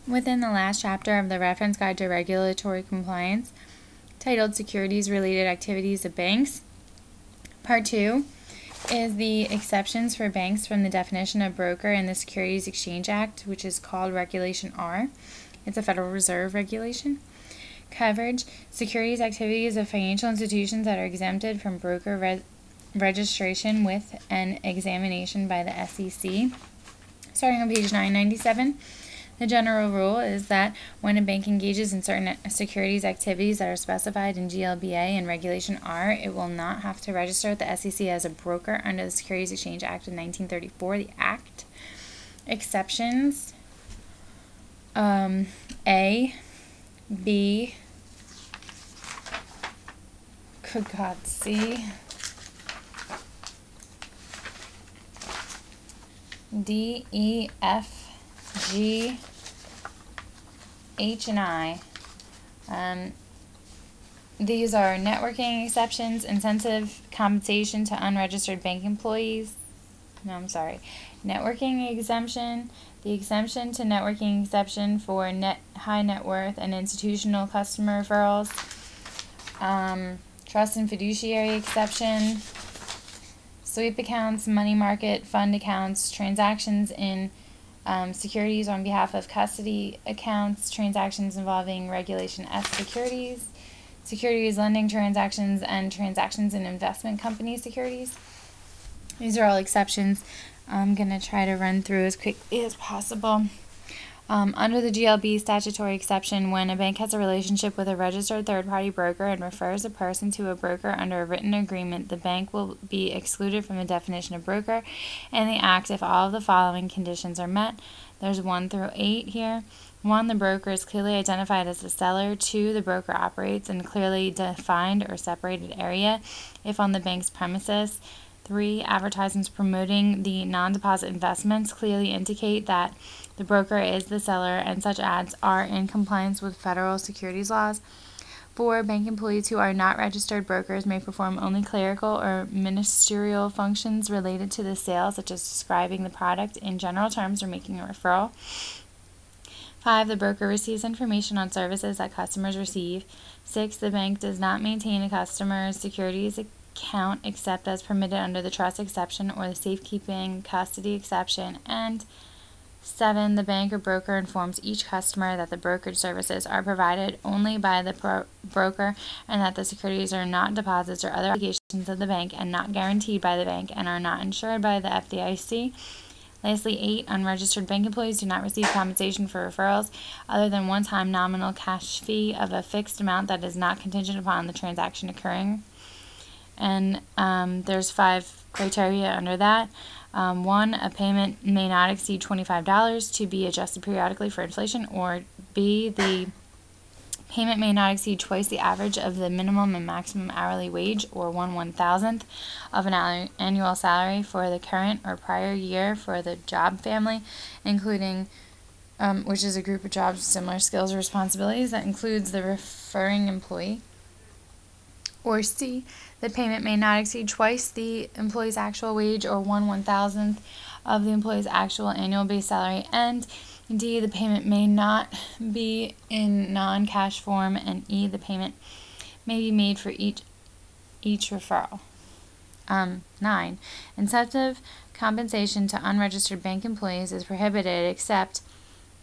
within the last chapter of the Reference Guide to Regulatory Compliance, titled Securities Related Activities of Banks. Part 2 is the exceptions for banks from the definition of broker in the Securities Exchange Act, which is called Regulation R. It's a Federal Reserve regulation. Coverage: securities activities of financial institutions that are exempted from broker registration with an examination by the SEC. Starting on page 997, the general rule is that when a bank engages in certain securities activities that are specified in GLBA and Regulation R, it will not have to register at the SEC as a broker under the Securities Exchange Act of 1934, the Act. Exceptions: A, B, good God, C, D, E, F, G, H, and I. These are networking exceptions, incentive compensation to unregistered bank employees. Networking exemption, the exemption to networking exception for high net worth and institutional customer referrals, trust and fiduciary exception, sweep accounts, money market fund accounts, transactions in securities on behalf of custody accounts, transactions involving Regulation S securities, securities lending transactions, and transactions in investment company securities. These are all exceptions. I'm going to try to run through as quickly as possible. Under the GLB statutory exception, when a bank has a relationship with a registered third-party broker and refers a person to a broker under a written agreement, the bank will be excluded from the definition of broker and the Act if all of the following conditions are met. There's 1 through 8 here. 1, the broker is clearly identified as the seller. 2, the broker operates in a clearly defined or separated area if on the bank's premises. 3, advertisements promoting the non-deposit investments clearly indicate that the broker is the seller, and such ads are in compliance with federal securities laws. 4, bank employees who are not registered brokers may perform only clerical or ministerial functions related to the sale, such as describing the product in general terms or making a referral. 5, the broker receives information on services that customers receive. 6, the bank does not maintain a customer's securities account except as permitted under the trust exception or the safekeeping custody exception. And 7, the bank or broker informs each customer that the brokerage services are provided only by the broker and that the securities are not deposits or other obligations of the bank and not guaranteed by the bank and are not insured by the FDIC. Lastly, 8, unregistered bank employees do not receive compensation for referrals other than one-time nominal cash fee of a fixed amount that is not contingent upon the transaction occurring. And there's 5 criteria under that. 1, a payment may not exceed $25 to be adjusted periodically for inflation, or B, the payment may not exceed twice the average of the minimum and maximum hourly wage, or 1/1000th of an annual salary for the current or prior year for the job family, including which is a group of jobs with similar skills or responsibilities that includes the referring employee. Or C, the payment may not exceed twice the employee's actual wage, or 1/1000th of the employee's actual annual base salary. And D, the payment may not be in non-cash form. And E, the payment may be made for each referral. 9, incentive compensation to unregistered bank employees is prohibited except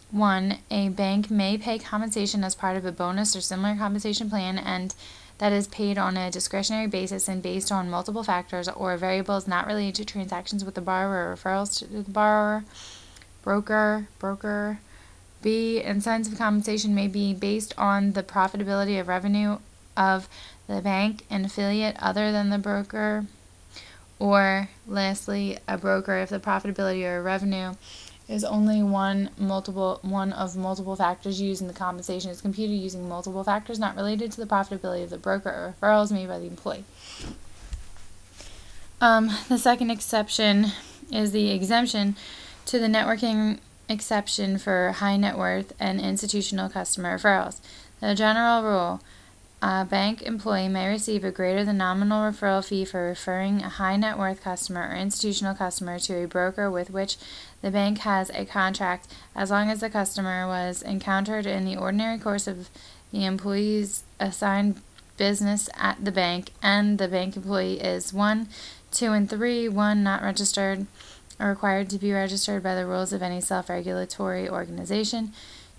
1, a bank may pay compensation as part of a bonus or similar compensation plan, and that is paid on a discretionary basis and based on multiple factors or variables not related to transactions with the borrower or referrals to the borrower. Broker. B, incentive compensation may be based on the profitability of revenue of the bank and affiliate other than the broker. Or lastly, a broker if the profitability or revenue is only one of multiple factors used in the compensation is computed using multiple factors not related to the profitability of the broker or referrals made by the employee. The second exception is the exemption to the networking exception for high net worth and institutional customer referrals. The general rule A bank employee may receive a greater than nominal referral fee for referring a high net worth customer or institutional customer to a broker with which the bank has a contract, as long as the customer was encountered in the ordinary course of the employee's assigned business at the bank, and the bank employee is 1, 2, and 3, 1, not registered or required to be registered by the rules of any self-regulatory organization,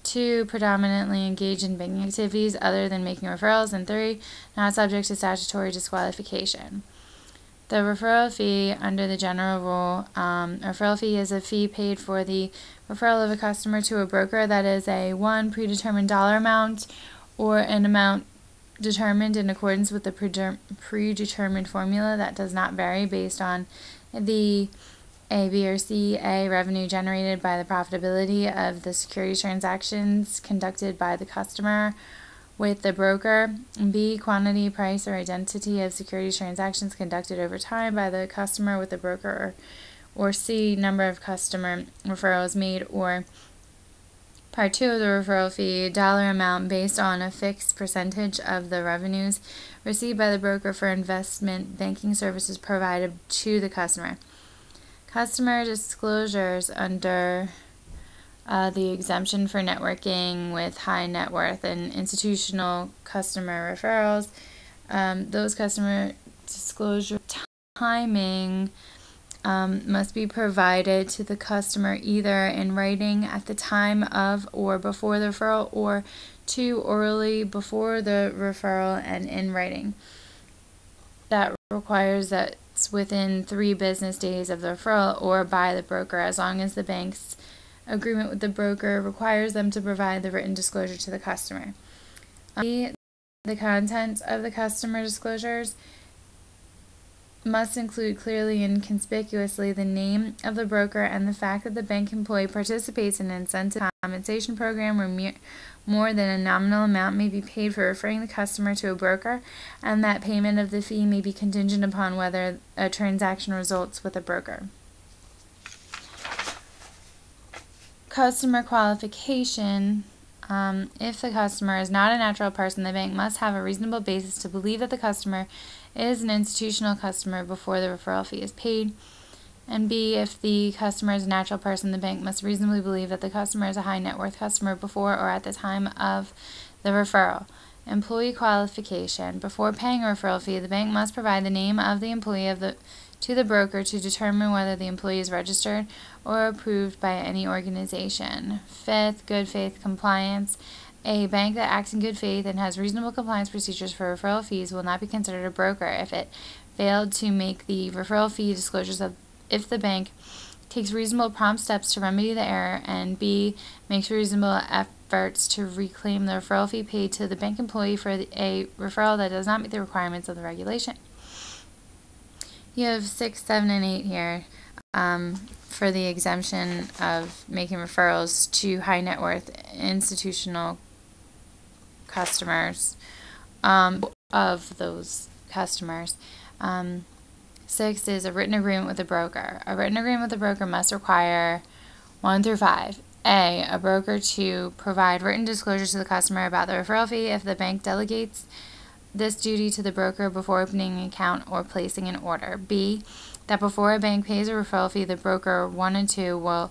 2, predominantly engaged in banking activities other than making referrals, and 3, not subject to statutory disqualification. The referral fee under the general rule, referral fee is a fee paid for the referral of a customer to a broker that is a 1, predetermined dollar amount or an amount determined in accordance with the predetermined formula that does not vary based on the A, B, or C. A, revenue generated by the profitability of the securities transactions conducted by the customer with the broker. B, quantity, price, or identity of securities transactions conducted over time by the customer with the broker. Or C, number of customer referrals made. Or Part 2 of the referral fee, dollar amount based on a fixed percentage of the revenues received by the broker for investment banking services provided to the customer. Customer disclosures under the exemption for networking with high net worth and institutional customer referrals. Those customer disclosure timing must be provided to the customer either in writing at the time of or before the referral, or 2, orally before the referral and in writing. That requires that it's within 3 business days of the referral or by the broker, as long as the bank's agreement with the broker requires them to provide the written disclosure to the customer. The content of the customer disclosures must include clearly and conspicuously the name of the broker and the fact that the bank employee participates in an incentive compensation program where more than a nominal amount may be paid for referring the customer to a broker, and that payment of the fee may be contingent upon whether a transaction results with a broker. Customer qualification. If the customer is not a natural person, the bank must have a reasonable basis to believe that the customer is an institutional customer before the referral fee is paid. And B, if the customer is a natural person, the bank must reasonably believe that the customer is a high net worth customer before or at the time of the referral. Employee qualification. Before paying a referral fee, the bank must provide the name of the employee to the broker to determine whether the employee is registered or approved by any organization. 5th, good faith compliance. A bank that acts in good faith and has reasonable compliance procedures for referral fees will not be considered a broker if it failed to make the referral fee disclosures if the bank takes reasonable prompt steps to remedy the error, and B, makes reasonable efforts to reclaim the referral fee paid to the bank employee for a referral that does not meet the requirements of the regulation. You have 6, 7, and 8 here for the exemption of making referrals to high net worth institutional customers, of those customers. 6 is a written agreement with a broker. A written agreement with a broker must require 1 through 5. A, a broker to provide written disclosures to the customer about the referral fee if the bank delegates this duty to the broker before opening an account or placing an order. B, that before a bank pays a referral fee, the broker 1 and 2 will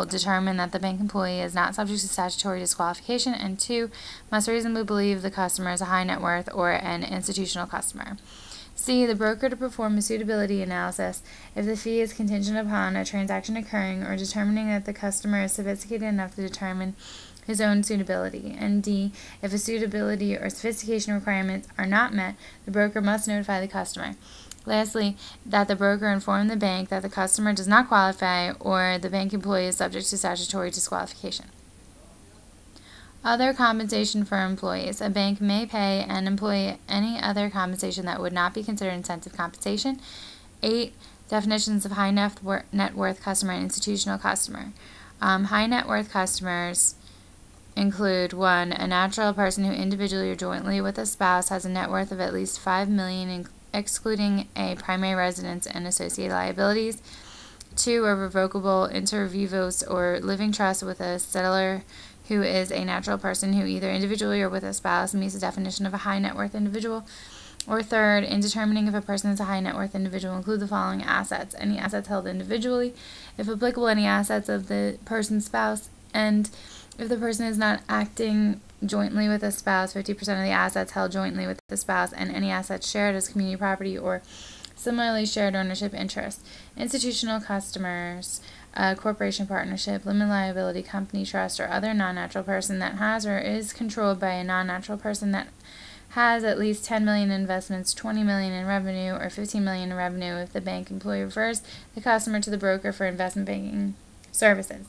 determine that the bank employee is not subject to statutory disqualification, and 2, must reasonably believe the customer is a high net worth or an institutional customer. C, the broker to perform a suitability analysis if the fee is contingent upon a transaction occurring or determining that the customer is sophisticated enough to determine his own suitability. And D, if a suitability or sophistication requirements are not met, the broker must notify the customer. Lastly, that the broker inform the bank that the customer does not qualify or the bank employee is subject to statutory disqualification. Other compensation for employees. A bank may pay an employee any other compensation that would not be considered incentive compensation. 8. Definitions of high net worth customer and institutional customer. High net worth customers include 1. A natural person who individually or jointly with a spouse has a net worth of at least $5 million, excluding a primary residence and associated liabilities. 2. A revocable inter vivos or living trust with a settlor who is a natural person who either individually or with a spouse meets the definition of a high net worth individual. Or third, in determining if a person is a high net worth individual, include the following assets: any assets held individually, if applicable, any assets of the person's spouse, and if the person is not acting jointly with a spouse, 50% of the assets held jointly with the spouse, and any assets shared as community property or similarly shared ownership interest. Institutional customers, corporation partnership, limited liability company, trust, or other non-natural person that has or is controlled by a non-natural person that has at least 10 million in investments, 20 million in revenue, or 15 million in revenue if the bank employee refers the customer to the broker for investment banking services.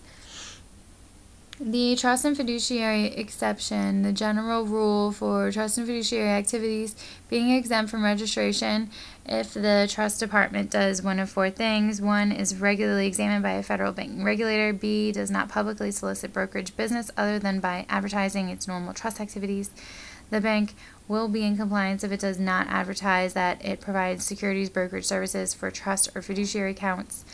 The trust and fiduciary exception, the general rule for trust and fiduciary activities being exempt from registration if the trust department does one of four things. 1, is regularly examined by a federal banking regulator. B, does not publicly solicit brokerage business other than by advertising its normal trust activities. The bank will be in compliance if it does not advertise that it provides securities brokerage services for trust or fiduciary accounts,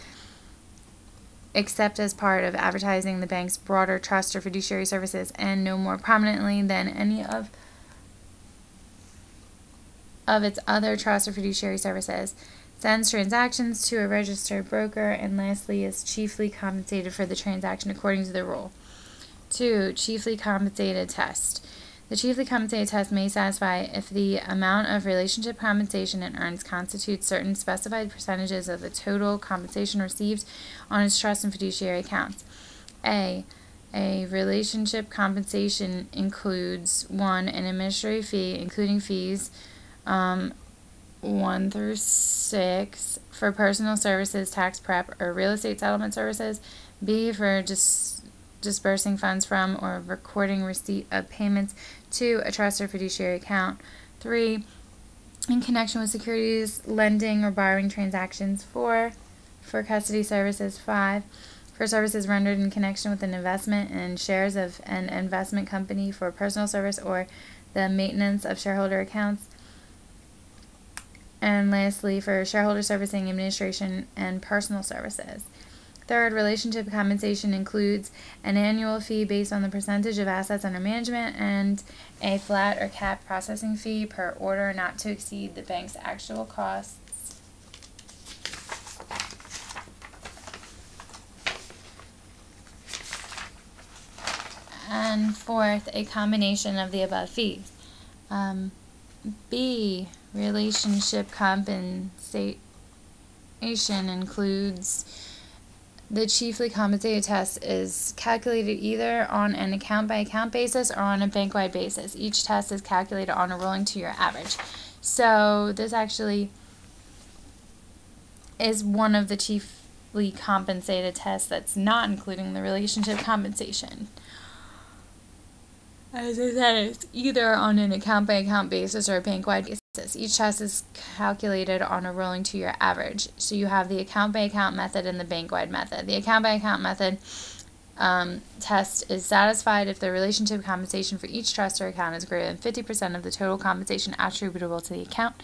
except as part of advertising the bank's broader trust or fiduciary services, and no more prominently than any of its other trust or fiduciary services. Sends transactions to a registered broker, and lastly is chiefly compensated for the transaction according to the rule. 2, chiefly compensated test. The chiefly compensated test may satisfy if the amount of relationship compensation it earns constitutes certain specified percentages of the total compensation received on its trust and fiduciary accounts. A relationship compensation includes 1, an administrative fee, including fees 1 through 6 for personal services, tax prep, or real estate settlement services. B, for disbursing funds from or recording receipt of payments to a trust or fiduciary account. 3, in connection with securities, lending, or borrowing transactions. 4, for custody services. 5, for services rendered in connection with an investment in shares of an investment company for personal service or the maintenance of shareholder accounts. And lastly, for shareholder servicing, administration, and personal services. 3rd, relationship compensation includes an annual fee based on the percentage of assets under management and a flat or capped processing fee per order not to exceed the bank's actual costs. And 4th, a combination of the above fees. B, relationship compensation includes the chiefly compensated test is calculated either on an account-by-account basis or on a bank-wide basis. Each test is calculated on a rolling 2-year average. So this actually is one of the chiefly compensated tests that's not including the relationship compensation. As I said, it's either on an account-by-account basis or a bank-wide basis. Each test is calculated on a rolling 2-year average. So you have the account-by-account method and the bank-wide method. The account-by-account method test is satisfied if the relationship compensation for each trust or account is greater than 50% of the total compensation attributable to the account.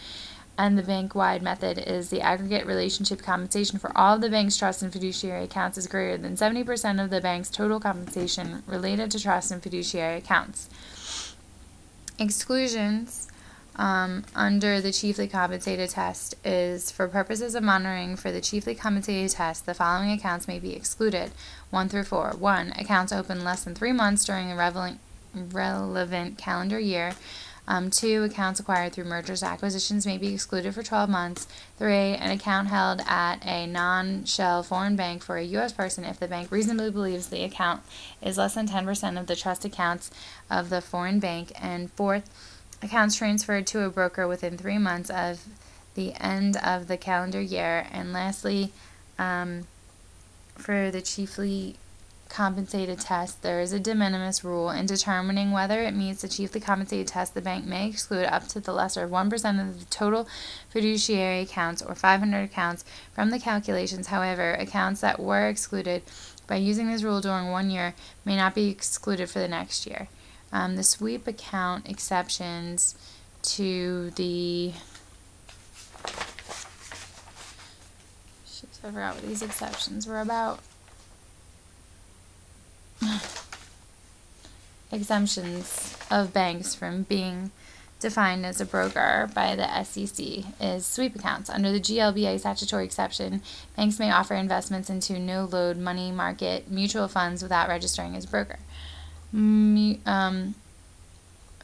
And the bank-wide method is the aggregate relationship compensation for all of the bank's trust and fiduciary accounts is greater than 70% of the bank's total compensation related to trust and fiduciary accounts. Exclusions under the chiefly compensated test is for purposes of monitoring for the chiefly compensated test, the following accounts may be excluded, 1 through 4. 1, accounts open less than 3 months during a relevant calendar year. 2, accounts acquired through mergers or acquisitions may be excluded for 12 months. 3, an account held at a non-shell foreign bank for a U.S. person if the bank reasonably believes the account is less than 10% of the trust accounts of the foreign bank. And 4th, accounts transferred to a broker within 3 months of the end of the calendar year. And lastly, for the chiefly compensated test, there is a de minimis rule. In determining whether it meets the chiefly compensated test, the bank may exclude up to the lesser of 1% of the total fiduciary accounts or 500 accounts from the calculations. However, accounts that were excluded by using this rule during 1 year may not be excluded for the next year. The sweep account exceptions to the I forgot what these exceptions were about. exemptions of banks from being defined as a broker by the SEC is sweep accounts. Under the GLBA statutory exception, banks may offer investments into no-load money market mutual funds without registering as a broker.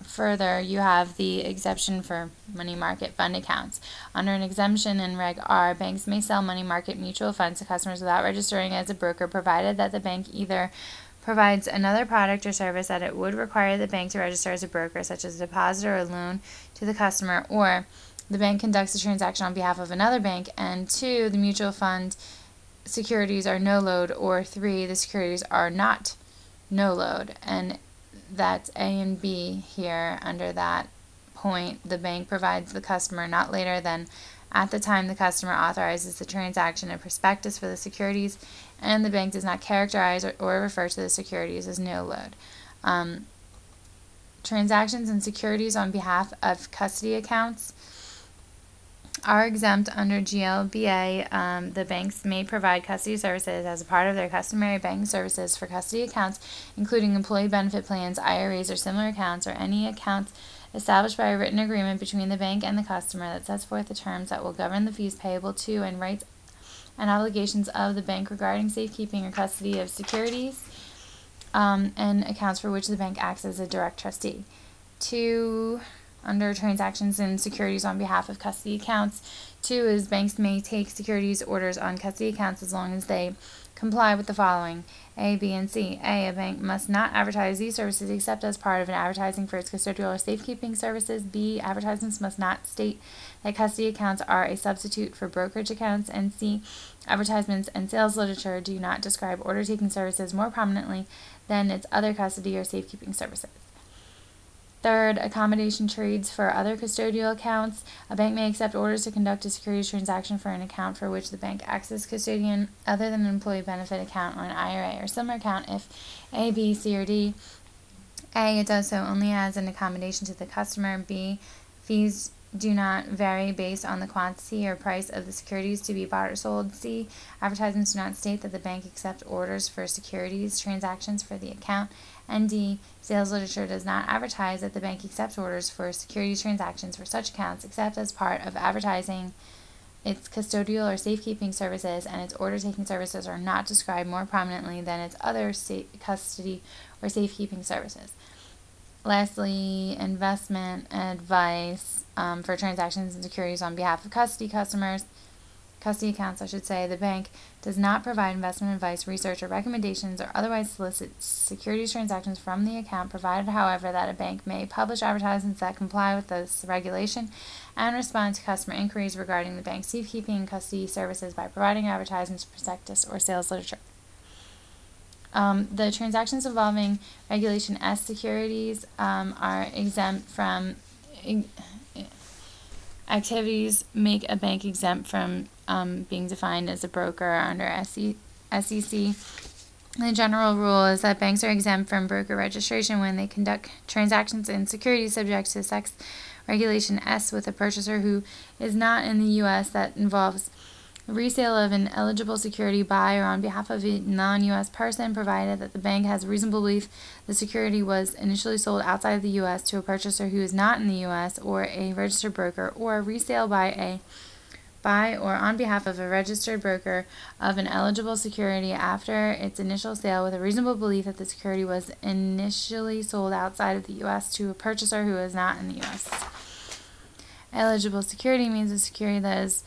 Further, you have the exemption for money market fund accounts. Under an exemption in Reg R, banks may sell money market mutual funds to customers without registering as a broker, provided that the bank either provides another product or service that it would require the bank to register as a broker, such as a deposit or a loan to the customer, or the bank conducts a transaction on behalf of another bank, and 2, the mutual fund securities are no load, or 3, the securities are not no load. And that's A and B here. Under that point, the bank provides the customer not later than at the time the customer authorizes the transaction a prospectus for the securities, and the bank does not characterize or refer to the securities as no load. Transactions and securities on behalf of custody accounts are exempt under GLBA. The banks may provide custody services as a part of their customary banking services for custody accounts, including employee benefit plans, IRAs, or similar accounts, or any accounts established by a written agreement between the bank and the customer that sets forth the terms that will govern the fees payable to and rights and obligations of the bank regarding safekeeping or custody of securities, and accounts for which the bank acts as a direct trustee. 2. Under transactions and securities on behalf of custody accounts, 2 is banks may take securities orders on custody accounts as long as they comply with the following: A, B, and C. A bank must not advertise these services except as part of an advertising for its custodial or safekeeping services. B, advertisements must not state that custody accounts are a substitute for brokerage accounts. And C, advertisements and sales literature do not describe order-taking services more prominently than its other custody or safekeeping services. 3rd, accommodation trades for other custodial accounts. A bank may accept orders to conduct a securities transaction for an account for which the bank acts as custodian other than an employee benefit account or an IRA or similar account if A, B, C, or D. A, it does so only as an accommodation to the customer. B, fees do not vary based on the quantity or price of the securities to be bought or sold. C, advertisements do not state that the bank accepts orders for securities transactions for the account. And D, sales literature does not advertise that the bank accepts orders for securities transactions for such accounts except as part of advertising its custodial or safekeeping services, and its order-taking services are not described more prominently than its other custody or safekeeping services. Lastly, investment advice for transactions and securities on behalf of custody accounts, the bank does not provide investment advice, research, or recommendations, or otherwise solicit securities transactions from the account, provided, however, that a bank may publish advertisements that comply with this regulation and respond to customer inquiries regarding the bank's safekeeping and custody services by providing advertisements, prospectus, or sales literature. The transactions involving Regulation S securities are exempt from activities make a bank exempt from being defined as a broker under SEC. The general rule is that banks are exempt from broker registration when they conduct transactions in securities subject to Sex Regulation S with a purchaser who is not in the U.S. that involves resale of an eligible security by or on behalf of a non-U.S. person, provided that the bank has reasonable belief the security was initially sold outside of the U.S. to a purchaser who is not in the U.S. or a registered broker, or resale by or on behalf of a registered broker of an eligible security after its initial sale with a reasonable belief that the security was initially sold outside of the U.S. to a purchaser who is not in the U.S. Eligible security means a security that is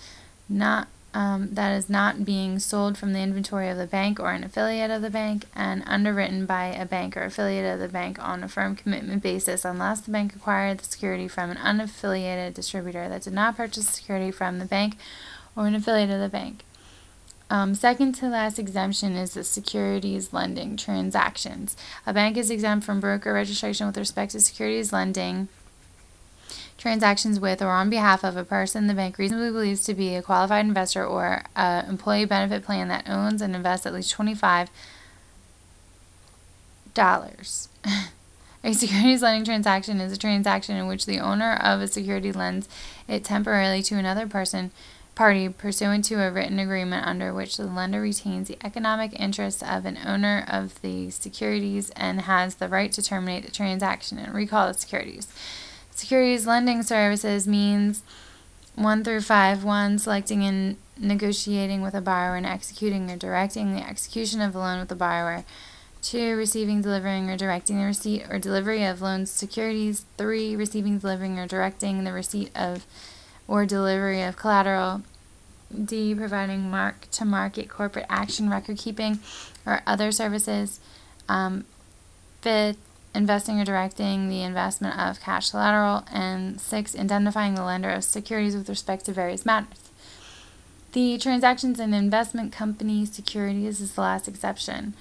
not being sold from the inventory of the bank or an affiliate of the bank, and underwritten by a bank or affiliate of the bank on a firm commitment basis unless the bank acquired the security from an unaffiliated distributor that did not purchase the security from the bank or an affiliate of the bank. Second to last exemption is the securities lending transactions. A bank is exempt from broker registration with respect to securities lending transactions with or on behalf of a person the bank reasonably believes to be a qualified investor or an employee benefit plan that owns and invests at least $25. A securities lending transaction is a transaction in which the owner of a security lends it temporarily to another person party pursuant to a written agreement under which the lender retains the economic interests of an owner of the securities and has the right to terminate the transaction and recall the securities. Securities lending services means 1 through 5. 1. Selecting and negotiating with a borrower and executing or directing the execution of a loan with the borrower. 2. Receiving, delivering, or directing the receipt or delivery of loans securities. 3. Receiving, delivering, or directing the receipt of or delivery of collateral. D. Providing mark-to-market corporate action record keeping or other services. 5th, investing or directing the investment of cash collateral. And 6. Indemnifying the lender of securities with respect to various matters. The transactions in investment company securities is the last exception.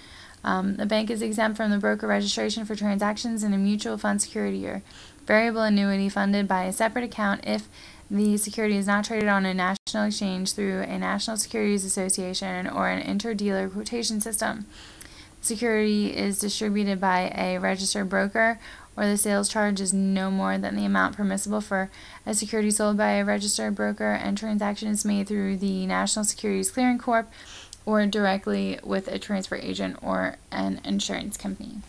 The bank is exempt from the broker registration for transactions in a mutual fund security or variable annuity funded by a separate account if the security is not traded on a national exchange through a National Securities Association or an inter-dealer quotation system. Security is distributed by a registered broker, or the sales charge is no more than the amount permissible for a security sold by a registered broker, and transaction is made through the National Securities Clearing Corp. Or directly with a transfer agent or an insurance company.